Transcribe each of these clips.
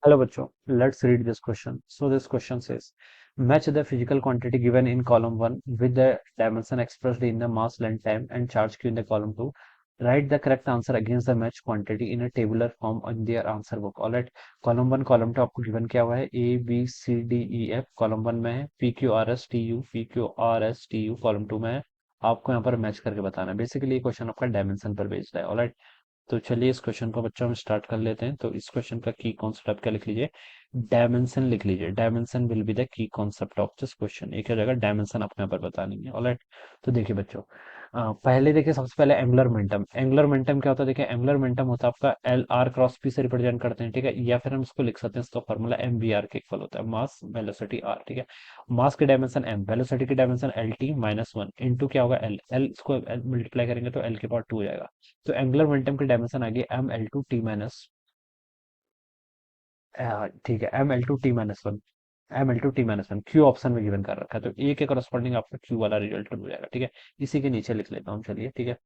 Hello bachcho, let's read this question. So this question says, match the physical quantity given in column 1 with the dimension expressed in the mass, length, time and charge q in the column 2. Write the correct answer against the match quantity in a tabular form in their answer book. Alright, column 1 column 2 आपको given क्या हुआ है? A B C D E F column 1 में है, P Q R S T U P Q R S T U column 2 में है. आपको यहाँ पर मैच करके बताना है. बेसिकली ये क्वेश्चन आपका डायमेंशन पर बेस्ड है. ऑलराइट, तो चलिए इस क्वेश्चन को बच्चों हम स्टार्ट कर लेते हैं. तो इस क्वेश्चन का की कॉन्सेप्ट आप क्या लिख लीजिए? डायमेंशन लिख लीजिए. Dimension will be the key concept of this question. एक हो जाएगा डायमेंशन आपको यहाँ पर बतानी है. ऑलराइट, तो देखिए बच्चों, पहले देखिए सबसे पहले एंगुलर मोमेंटम. एंगुलर मोमेंटम क्या होता है? देखिए एंगुलर मोमेंटम होता है आपका एल आर क्रॉस पी से रिप्रेजेंट करते हैं, ठीक है. या फिर हम इसको लिख सकते हैं, इसका फॉर्मूला एम वी आर के इक्वल होता है, मास वेलोसिटी आर, ठीक है. मास की डायमेंशन एम, वेलोसिटी की dimension L T minus one into क्या होगा एल. एल इसको मल्टीप्लाई करेंगे तो एल के पावर टू हो जाएगा. तो एंगुलर मोमेंटम की डायमेंशन आ गई M L two T minus, ठीक है, M L two T minus one. M L two T minus one Q option में गिवन कर रखा है, तो ए के करस्पॉन्डिंग आपका क्यू वाला रिजल्ट हो जाएगा, ठीक है. इसी के नीचे लिख लेता हूँ, चलिए ठीक है.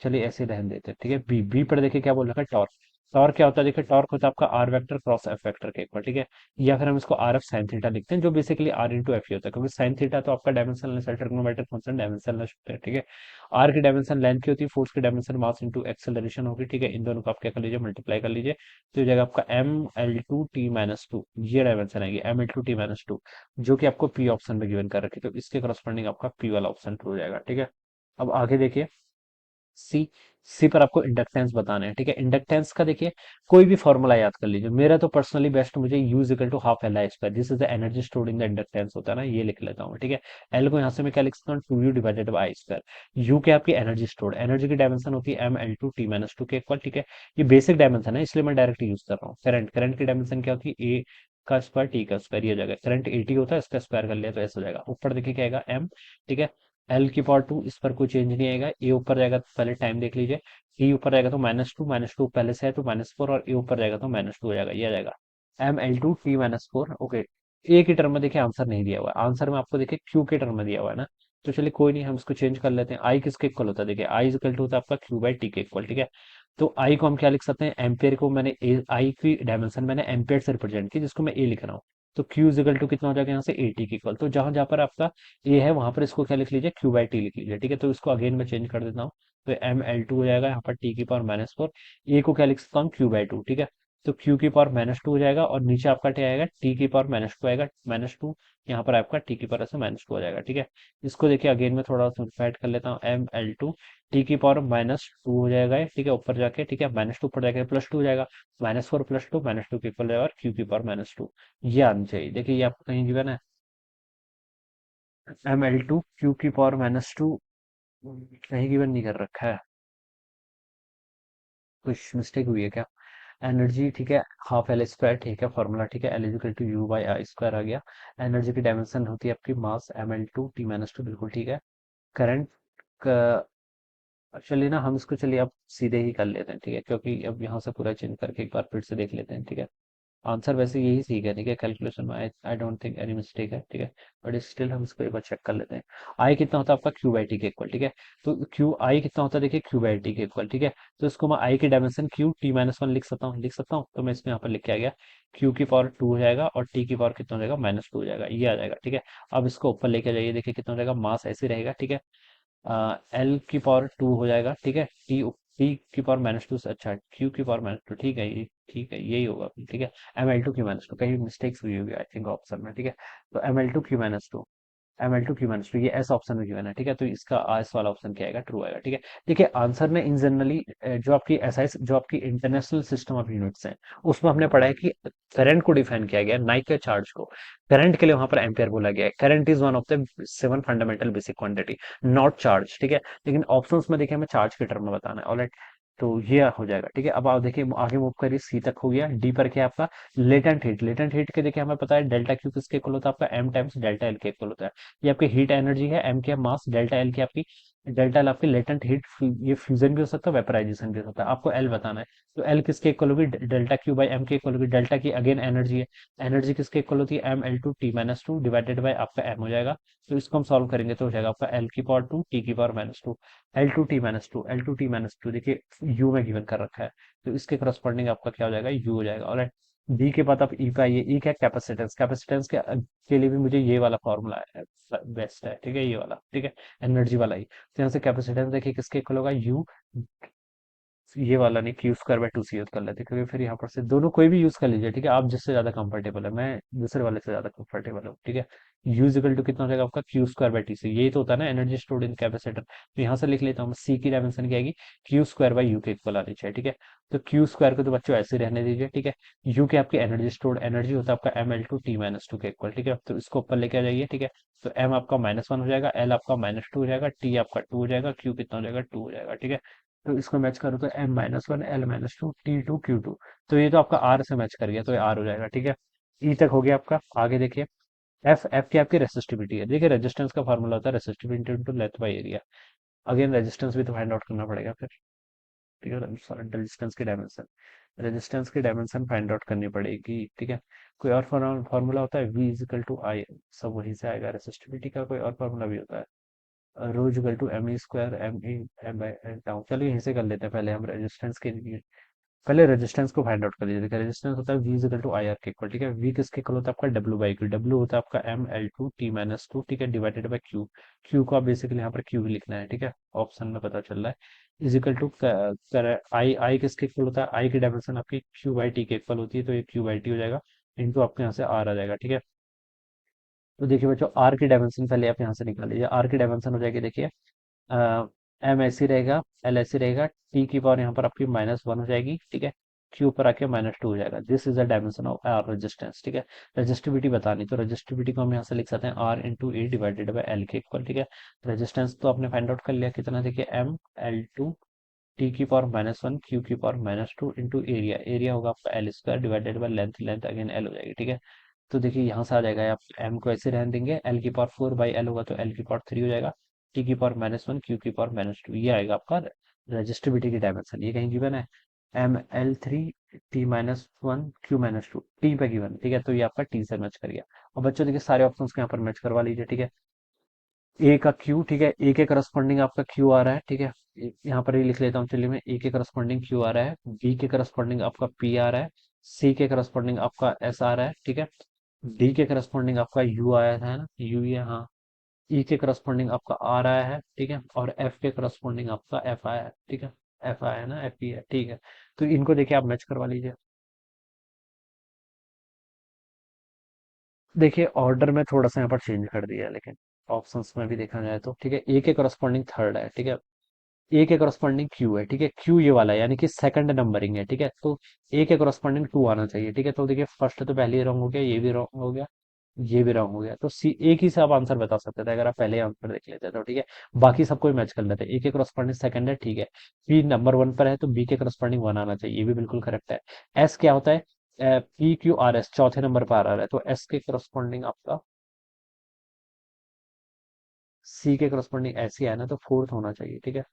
चलिए ऐसे रहने देते हैं, ठीक है. बी बी पर देखिए क्या बोल रखा है? टॉर्क. टॉर्क क्या होता है? देखिए टॉर्क होता है आपका R vector cross F vector के इक्वल, ठीक है. या फिर हम इसको आर एफ साइन थीटा लिखते हैं, जो बेसिकली आर इंटू एफ ही होता है, क्योंकि साइन थीटा तो आपका डायमेंशनलेस है, ट्रिग्नोमेट्रिक फंक्शन डायमेंशनलेस है, ठीक है. आर की डायमेंशन लेंथ की होती है, फोर्स की डायमेंशन मास इंटू एक्सेलरेशन होगी, ठीक है. इन दोनों को आप क्या कर लीजिए? मल्टीप्लाई कर लीजिए. तो ये जाएगा आपका M L two T minus two, ये डायमेंशन आएगी M L two T minus two, जो कि आपको पी ऑप्शन में गिवन कर रखी है. तो इसके करस्पॉन्डिंग आपका पी वाला ऑप्शन ट्रू हो जाएगा, ठीक है. अब आगे देखिए, सी. सी पर आपको इंडक्टेंस बताना है, ठीक है. इंडक्टेंस का देखिए कोई भी फॉर्मूला याद कर लीजिए. मेरा तो पर्सनली बेस्ट, मुझे U is equal to half L I square, this is the energy stored in the inductance होता है ना, ये लिख लेता हूँ, ठीक है. एल को यहाँ से मैं क्या लिख सकता हूँ? Two U divided by I square. U क्या आपकी एनर्जी स्टोर्ड, एनर्जी की डायमेंशन होती है M L two T minus two के इक्वल, ठीक है. ये बेसिक डायमेंशन है, इसलिए मैं डायरेक्ट यूज कर रहा हूँ. करंट, करंट की डायमेंशन क्या होती है? ए का स्क्वायर टी का स्क्वायर, ये हो जाएगा. करंट एटी होता है, इसका स्क्वायर कर लिया तो ऐसा हो जाएगा. ऊपर देखिए क्या आएगा? एम, ठीक है. एल की पावर टू, इस पर कोई चेंज नहीं आएगा. ए ऊपर जाएगा तो पहले टाइम देख लीजिए. टी ऊपर जाएगा तो माइनस टू, माइनस टू पहले से है तो माइनस फोर, और ए ऊपर जाएगा तो माइनस टू हो जाएगा, ये आ जाएगा M L two T minus four. Okay, A की टर्म में देखिए आंसर नहीं दिया हुआ है, आंसर में आपको देखिए क्यू के टर्म में दिया हुआ है ना. तो चलिए कोई नहीं, हम इसको चेंज कर लेते हैं. आई किसके इक्वल होता है? देखिए आई इज इक्वल टू होता है आपका क्यू बाई टी के इक्वल, ठीक है. तो आई को हम क्या लिख सकते हैं? एम्पेयर को मैंने आई की डायमेंशन मैंने एम्पेयर से रिप्रेजेंट की, जिसको मैं ए लिख रहा हूँ. तो क्यू इज इक्वल टू कितना हो जाएगा यहाँ से? ए टी के इक्वल. तो जहां जहां पर आपका ए है वहां पर इसको क्या लिख लीजिए? क्यू बाई टी लिख लीजिए, ठीक है. तो इसको अगेन मैं चेंज कर देता हूँ. तो एम एल टू हो जाएगा यहाँ पर टी की पावर माइनस फोर. ए को क्या लिख सकता हूँ? क्यू बाई टू, ठीक है. तो क्यू की पावर माइनस टू हो जाएगा, और नीचे आपका क्या आएगा? टी की पावर माइनस टू आएगा, माइनस टू. यहाँ पर आपका टी की पावर ऐसे माइनस टू हो जाएगा, ठीक है. इसको देखिए अगेन मैं थोड़ा सिंप्लीफाइड कर लेता हूँ. एम एल टू टी की पावर माइनस टू हो जाएगा ये, ठीक है, ऊपर जाके, ठीक है. माइनस टू ऊपर जाके प्लस टू हो जाएगा. Minus four plus two minus two के इक्वल जाएगा, और क्यू की पावर माइनस टू. ये आना चाहिए. देखिए ये आपको कहीं गिवन है, एम एल टू क्यू की पावर माइनस टू, कहीं गिवन नहीं कर रखा है. कुछ मिस्टेक हुई है क्या? एनर्जी, ठीक है, हाफ एल स्क्वायर, ठीक है, फॉर्मूला, ठीक है. L is equal to U by I square आ गया. एनर्जी की डायमेंशन होती है आपकी mass M L two T minus two, बिल्कुल ठीक है. करंट का, चलिए ना हम इसको, चलिए अब सीधे ही कर लेते हैं, ठीक है, क्योंकि अब यहाँ से पूरा चेंज करके एक बार फिर से देख लेते हैं, ठीक है. आंसर वैसे यही ठीक है, ठीक है. कैलकुलेशन में I don't think any mistake है, ठीक है. बट स्टिल हम इसको एक बार चेक कर लेते हैं. आई कितना होता है आपका? क्यू बाई टी के इक्वल, ठीक है. तो क्यू आई कितना होता है? देखिए क्यू बाई टी के इक्वल, ठीक है. तो इसको मैं आई की dimension Q T minus one लिख सकता हूँ, लिख सकता हूँ. तो मैं इसमें यहाँ पर लिख के आ गया, क्यू की पावर टू हो जाएगा और टी की पावर कितना हो जाएगा? माइनस टू हो जाएगा, ये आ जाएगा, ठीक है. अब इसको ऊपर लेके जाइए, देखिए कितना हो जाएगा? मास ऐसे रहेगा, ठीक है. एल की पावर टू हो जाएगा, ठीक है. टी, टी की पावर माइनस टू से, अच्छा क्यू की पावर माइनस टू, ठीक है, ये ठीक है, यही होगा, ठीक है. M L two Q minus two, कहीं मिस्टेक्स हुई होगी आई थिंक ऑप्शन में, ठीक है. तो M L two Q minus two, M L two Q minus two, ये एस ऑप्शन में गिवन है, ठीक है. तो इसका एस वाला ऑप्शन क्या आएगा? ट्रू आएगा, ठीक है. देखिए आंसर में इन जनरली जो आपकी एस आई, जो आपकी इंटरनेशनल सिस्टम ऑफ यूनिट्स हैं, उसमें हमने पढ़ा है कि करंट को डिफाइन किया गया, नाइक के चार्ज को. करंट के लिए वहां पर एम्पियर बोला गया है. Current is one of the seven fundamental basic quantity, not charge, ठीक है. लेकिन ऑप्शंस में देखिए हमें चार्ज के टर्म में बताना है, ऑलराइट. तो ये हो जाएगा, ठीक है. अब आप देखिए आगे मूव करिए, सी तक हो गया. डी पर क्या है आपका? Latent heat. लेटेंट हीट के देखिए हमें पता है डेल्टा क्यू किसके इक्वल होता है? आपका एम टाइम्स डेल्टा एल के इक्वल होता है. ये आपकी हीट एनर्जी है, एम की मास, डेल्टा एल की आपकी, डेल्टा एल आपकी लेटेंट हीट. ये फ्यूजन भी हो सकता है, वेपराइजेशन भी हो सकता है, आपको एल बताना है. तो एल किसके इक्वल होगी? डेल्टा क्यू बाई एम के इक्वल होगी. डेल्टा की अगेन एनर्जी है, एनर्जी किसके इक्वल होती है? M L two T minus two divided by आपका एम हो जाएगा. तो इसको हम सॉल्व करेंगे तो हो जाएगा आपका एल की पावर टू टी की power minus two. L two T minus to, L two T minus to देखिए यू में गिवन कर रखा है, तो इसके करस्पॉन्डिंग आपका क्या हो जाएगा? यू हो जाएगा, ऑलराइट. डी के बाद आप ई पे आइए। ई क्या, कैपेसिटेंस। कैपेसिटेंस के लिए भी मुझे ये वाला फॉर्मूला है, बेस्ट है, ठीक है, ये वाला, ठीक है, एनर्जी वाला ही। तो यहाँ से कैपेसिटेंस देखिए किसके इक्वल होगा, यू, ये वाला नहीं, Q square by two C use कर लेते हैं, क्योंकि फिर यहाँ पर से दोनों कोई भी यूज कर लीजिए, ठीक है, आप जिससे ज्यादा कंफर्टेबल है, मैं दूसरे वाले से ज्यादा कंफर्टेबल हूँ, ठीक है। यू इक्वल टू कितना हो जाएगा आपका, Q square by T C, यही तो होता है ना एनर्जी स्टोर्ड इन कैपेसिटर। तो यहाँ से लिख लेता हूँ, सी की डायमेंशन क्या आएगी, क्यू स्क्वायर बाय यू के इक्वल आनी चाहिए, ठीक है। तो क्यू स्क्वायर को तो बच्चों ऐसे ही रहने दीजिए, ठीक है। यू के आपकी एनर्जी स्टोर्ड एनर्जी होता है आपका M L two T minus two के इक्वल, ठीक है, तो इसको ऊपर लेके आ जाइए, ठीक है। तो एम आपका -1 हो जाएगा, एल आपका -2 हो जाएगा, टी आपका 2 हो जाएगा, क्यू कितना हो जाएगा, 2 हो जाएगा, ठीक है। तो इसको मैच करो तो m-1 l-2 t2 q2। तो ये तो आपका r से मैच कर गया, तो ये r हो जाएगा, ठीक है। e तक हो गया आपका। आगे देखिए, f की आपकी रेसिस्टिविटी है। देखिए रेजिस्टेंस का फॉर्मूला होता है resistivity into length by area. Again resistance भी तो फाइंड आउट करना पड़ेगा फिर, ठीक है। रेजिस्टेंस की डायमेंशन, रेजिस्टेंस की डायमेंशन फाइंड आउट करनी पड़ेगी, ठीक है। कोई और फॉर्मूला होता है, v इजिकल टू आई, सब वहीं से आएगा। रेसिस्टिविटी का कोई और फॉर्मूला भी होता है, rho equal to M E square M E M by N tau. चलिए यहीं से कर लेते हैं, पहले हम रेजिस्टेंस के लिए, पहले रेजिस्टेंस को फाइंड आउट कर लीजिए। देखिए रेजिस्टेंस होता है v equal to I R के इक्वल, ठीक है। v किसके इक्वल होता है आपका, w बाई क्यू। w होता है आपका M L two T minus two, ठीक है, डिवाइडेड बाई क्यू। क्यू को आप बेसिकली यहाँ पर क्यू ही लिखना है, ठीक है, ऑप्शन में पता चल रहा है। इज इक्वल टू आई, आई किसके इक्वल होता है, आई की डायमेंशन आपकी क्यू बाई टी के इक्वल होती है, तो ये क्यू बाई टी हो जाएगा, इनको आपके यहाँ से आर आ जाएगा, ठीक है। तो देखिए बच्चों, आर की डायमेंशन पहले आप यहाँ से निकाल लीजिए। आर की डायमेंशन हो जाएगी, देखिए एम ऐसी रहेगा, एल ऐसी रहेगा, टी की पावर यहाँ पर आपकी -1 हो जाएगी, ठीक है, क्यू पर आके -2 हो जाएगा। This is the dimension of R resistance, ठीक है। रेजिस्टिविटी बतानी, तो रेजिस्टिविटी को हम यहाँ से लिख सकते हैं R into A divided by L के इक्वल, ठीक है। रेजिस्टेंस तो आपने फाइंड आउट कर लिया कितना, देखिए एम एल टू टी की पावर -1 क्यू की पावर -2 इंटू एरिया, एरिया होगा आपका L square divided by length, length again L हो जाएगी, ठीक है। तो देखिए यहाँ से आ जाएगा, आप एम को ऐसे रहने देंगे, एल की पावर 4 बाई एल होगा तो एल की पावर 3 हो जाएगा, टी की पावर -1 क्यू की पावर -2, ये आएगा आपका रजिस्टिविटी की डायमेंशन। ये कहीं गिवन है, m l3 t-1 q-2 T पे गिवन, ठीक है। तो ये आपका टी से मैच कर गया। और बच्चों देखिए सारे ऑप्शंस को यहाँ पर मैच करवा लीजिए, ठीक है। ए का क्यू, ठीक है, ए के करस्पॉन्डिंग आपका क्यू आ रहा है, ठीक है। यहाँ पर ही लिख लेता हूँ, चलिए मैं, ए के करस्पॉन्डिंग क्यू आ रहा है, बी के करस्पॉन्डिंग आपका पी आ रहा है, सी के करस्पॉन्डिंग आपका एस आ रहा है, ठीक है। डी के करस्पॉन्डिंग आपका यू आया था ना, यू ये, हाँ। ई के करस्पॉन्डिंग आपका आ रहा है, ठीक है, और एफ के करस्पॉन्डिंग आपका एफ आया है, ठीक है। एफ आया है ना, एफ ई है, ठीक है। तो इनको देखिए आप मैच करवा लीजिए। देखिए ऑर्डर में थोड़ा सा यहाँ पर चेंज कर दिया है, लेकिन ऑप्शंस में भी देखा जाए तो, ठीक है, ए के करस्पॉन्डिंग थर्ड है, ठीक है। ए के करस्पॉन्डिंग क्यू है, ठीक है, क्यू ये वाला है, यानी कि सेकंड नंबरिंग है, ठीक है। तो ए के करस्पॉन्डिंग टू आना चाहिए, ठीक है। तो देखिए फर्स्ट तो पहले ही रॉन्ग हो गया, ये भी रॉन्ग हो गया, ये भी रॉन्ग हो गया। तो सी, एक ही से आप आंसर बता सकते थे अगर आप पहले आंसर देख लेते तो, ठीक है। बाकी सबको ही मैच कर लेते। ए के करस्पॉन्डिंग सेकंड है, ठीक है। बी नंबर 1 पर है तो बी के करस्पॉन्डिंग 1 आना चाहिए, ये भी बिल्कुल करेक्ट है। एस क्या होता है, पी क्यू आर एस चौथे नंबर पर आ रहा है, तो एस के करस्पॉन्डिंग आपका सी के करस्पॉन्डिंग ऐसे है ना, तो फोर्थ होना चाहिए, ठीक है।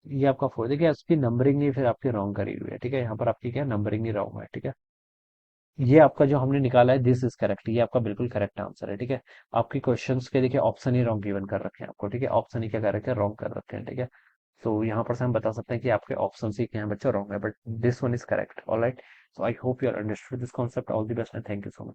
ये आपका फोर्थ, देखिए इसकी नंबरिंग ही फिर आपकी रॉन्ग करी हुई है, ठीक है, यहाँ पर आपकी क्या नंबरिंग ही रॉन्ग है, ठीक है। ये आपका जो हमने निकाला है दिस इज करेक्ट, ये आपका बिल्कुल करेक्ट आंसर है, ठीक है। आपकी क्वेश्चंस के देखिए ऑप्शन ही रॉन्ग गिवन कर रखे हैं आपको, ठीक है, ऑप्शन ही क्या कर रखे हैं, रॉन्ग कर रखे हैं, ठीक है। तो यहाँ पर से हम बता सकते हैं कि आपके ऑप्शन ही क्या है बच्चों, रॉन्ग है, but this one is correct, alright. So I hope you are understood this concept, all the best and thank you so much.